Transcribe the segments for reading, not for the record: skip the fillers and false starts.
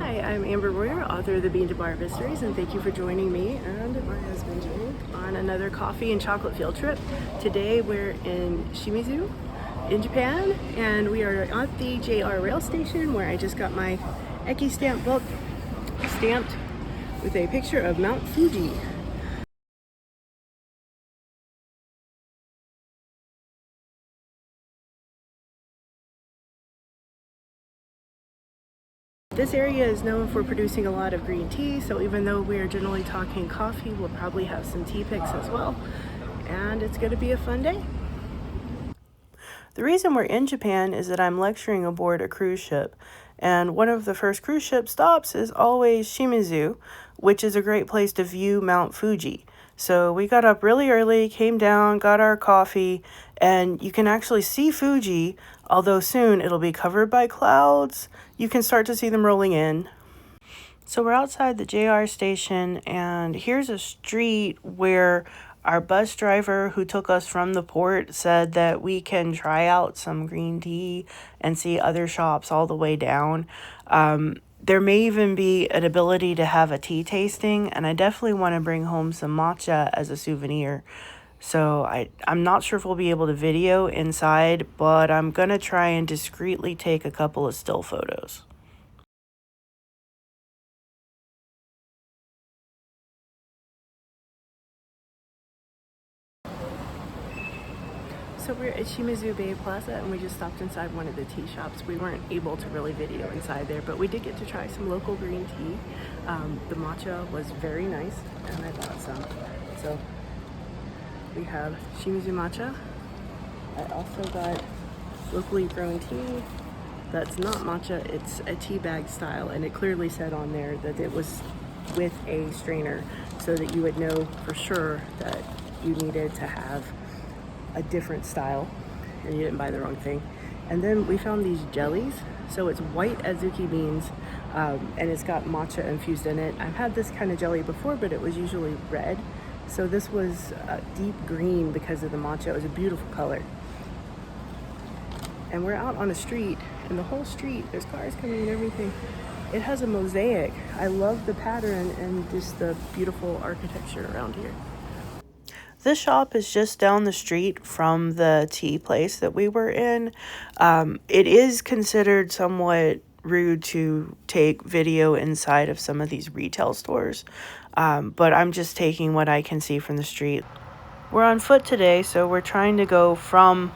Hi, I'm Amber Royer, author of the Bean to Bar Mysteries, and thank you for joining me and my husband Jake on another coffee and chocolate field trip. Today we're in Shimizu in Japan, and we are at the JR rail station where I just got my Eki stamp book stamped with a picture of Mount Fuji. This area is known for producing a lot of green tea, so even though we're generally talking coffee, we'll probably have some tea picks as well, and it's going to be a fun day. The reason we're in Japan is that I'm lecturing aboard a cruise ship, and one of the first cruise ship stops is always Shimizu, which is a great place to view Mount Fuji. So we got up really early, came down, got our coffee, and you can actually see Fuji, although soon it'll be covered by clouds. You can start to see them rolling in. So we're outside the JR station, and here's a street where our bus driver who took us from the port said that we can try out some green tea and see other shops all the way down. There may even be an ability to have a tea tasting, and I definitely want to bring home some matcha as a souvenir. So I'm not sure if we'll be able to video inside, but I'm going to try and discreetly take a couple of still photos. So we're at Shimizu Bay Plaza, and we just stopped inside one of the tea shops. We weren't able to really video inside there, but we did get to try some local green tea. The matcha was very nice, and I bought some. So we have Shimizu matcha. I also got locally grown tea. That's not matcha, it's a tea bag style, and it clearly said on there that it was with a strainer so that you would know for sure that you needed to have a different style and you didn't buy the wrong thing. And then we found these jellies. So it's white azuki beans, and it's got matcha infused in it. I've had this kind of jelly before, but it was usually red. So this was deep green because of the matcha. It was a beautiful color. And we're out on a street, and the whole street, there's cars coming and everything. It has a mosaic. I love the pattern and just the beautiful architecture around here. This shop is just down the street from the tea place that we were in. It is considered somewhat rude to take video inside of some of these retail stores, but I'm just taking what I can see from the street. We're on foot today, so we're trying to go from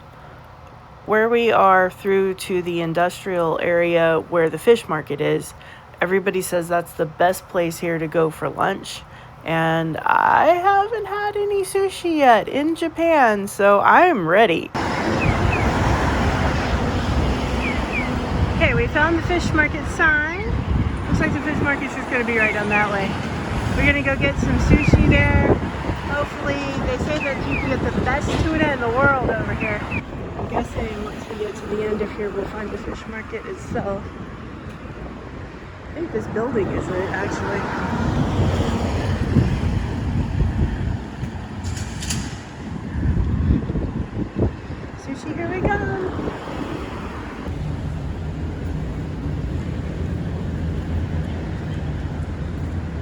where we are through to the industrial area where the fish market is. Everybody says that's the best place here to go for lunch. And I haven't had any sushi yet in Japan, so I'm ready. Okay, we found the fish market sign. Looks like the fish market's just gonna be right down that way. We're gonna go get some sushi there. Hopefully, they say that you can get the best tuna in the world over here. I'm guessing once we get to the end of here, we'll find the fish market itself. I think this building is it, actually. Sushi, here we go.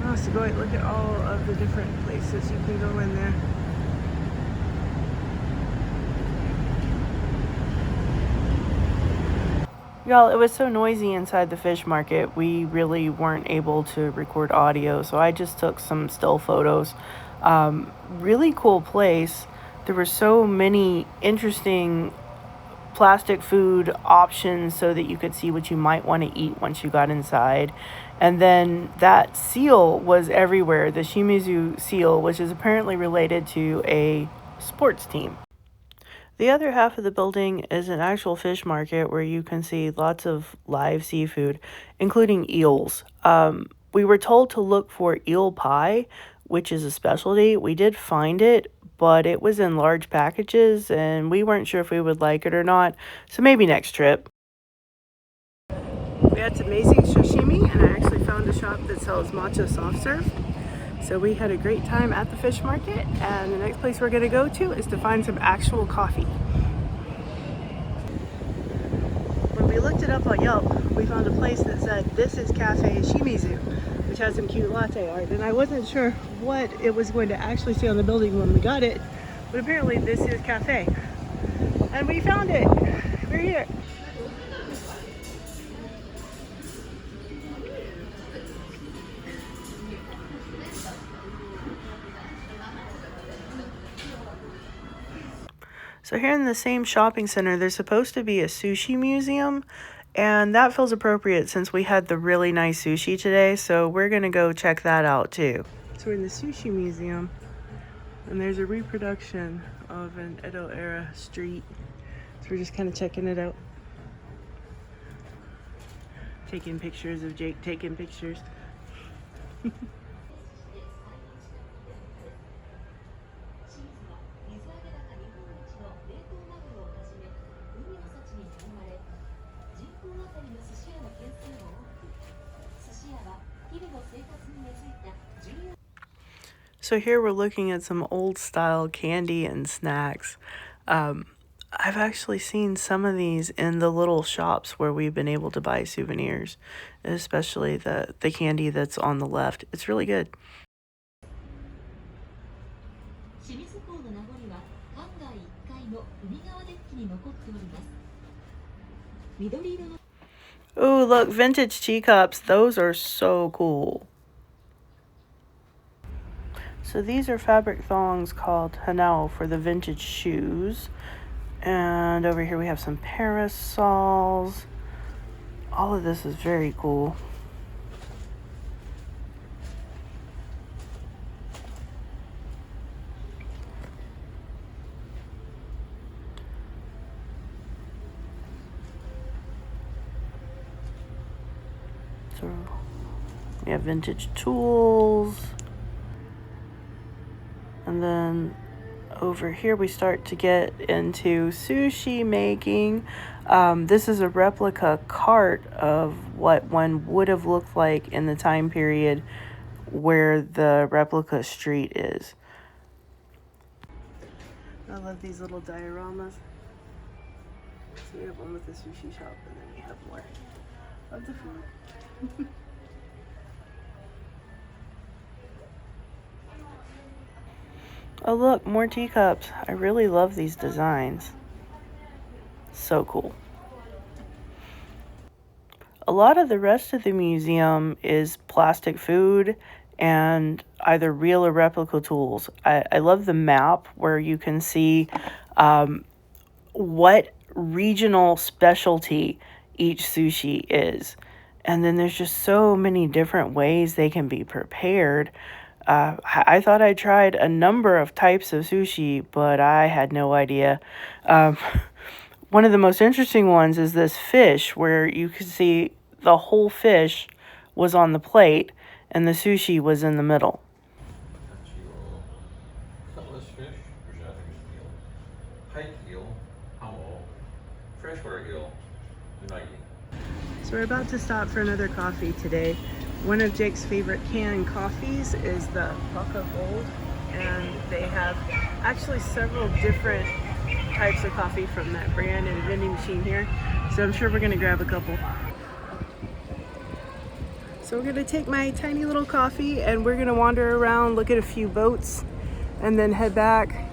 Oh, so go look at all of the different places you can go in there. Y'all, it was so noisy inside the fish market, we really weren't able to record audio, so I just took some still photos. Really cool place. There were so many interesting plastic food options so that you could see what you might want to eat once you got inside. And then that seal was everywhere, the Shimizu seal, which is apparently related to a sports team. The other half of the building is an actual fish market where you can see lots of live seafood, including eels. We were told to look for eel pie, which is a specialty. We did find it, but it was in large packages, and we weren't sure if we would like it or not, so maybe next trip. We had some amazing sashimi, and I actually found a shop that sells matcha soft serve. So we had a great time at the fish market, and the next place we're going to go to is to find some actual coffee. When we looked it up on Yelp, we found a place that said, "This is Cafe Shimizu," which has some cute latte art. And I wasn't sure what it was going to actually say on the building when we got it, but apparently this is cafe. And we found it. We're here. So here in the same shopping center, there's supposed to be a sushi museum, and that feels appropriate since we had the really nice sushi today, so we're gonna go check that out too. So we're in the sushi museum, and there's a reproduction of an Edo era street. So we're just kind of checking it out. Taking pictures of Jake taking pictures. So here we're looking at some old style candy and snacks. I've actually seen some of these in the little shops where we've been able to buy souvenirs, especially the candy that's on the left. It's really good. Oh, look, vintage teacups. Those are so cool. So these are fabric thongs called hanao for the vintage shoes. And over here we have some parasols. All of this is very cool. So we have vintage tools. And then over here we start to get into sushi making. This is a replica cart of what one would have looked like in the time period where the replica street is. I love these little dioramas. So we have one with the sushi shop, and then we have more of the food. Oh look, more teacups. I really love these designs. So cool. A lot of the rest of the museum is plastic food and either real or replica tools. I love the map where you can see what regional specialty each sushi is. And then there's just so many different ways they can be prepared. I thought I tried a number of types of sushi, but I had no idea. One of the most interesting ones is this fish, where you can see the whole fish was on the plate and the sushi was in the middle. Cutlass fish, or Japanese eel, pike eel, hamo, freshwater eel, unagi. So we're about to stop for another coffee today. One of Jake's favorite canned coffees is the Baka Gold, and they have actually several different types of coffee from that brand and vending machine here. So I'm sure we're gonna grab a couple. So we're gonna take my tiny little coffee and we're gonna wander around, look at a few boats, and then head back.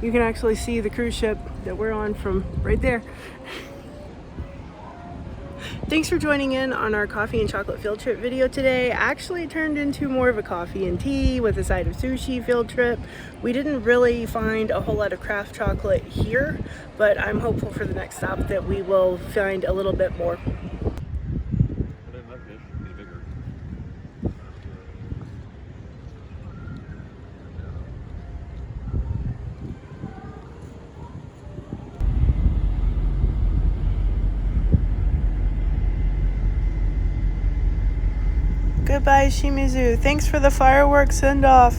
You can actually see the cruise ship that we're on from right there. Thanks for joining in on our coffee and chocolate field trip video today. Actually turned into more of a coffee and tea with a side of sushi field trip. We didn't really find a whole lot of craft chocolate here, but I'm hopeful for the next stop that we will find a little bit more. Goodbye, Shimizu. Thanks for the fireworks send-off.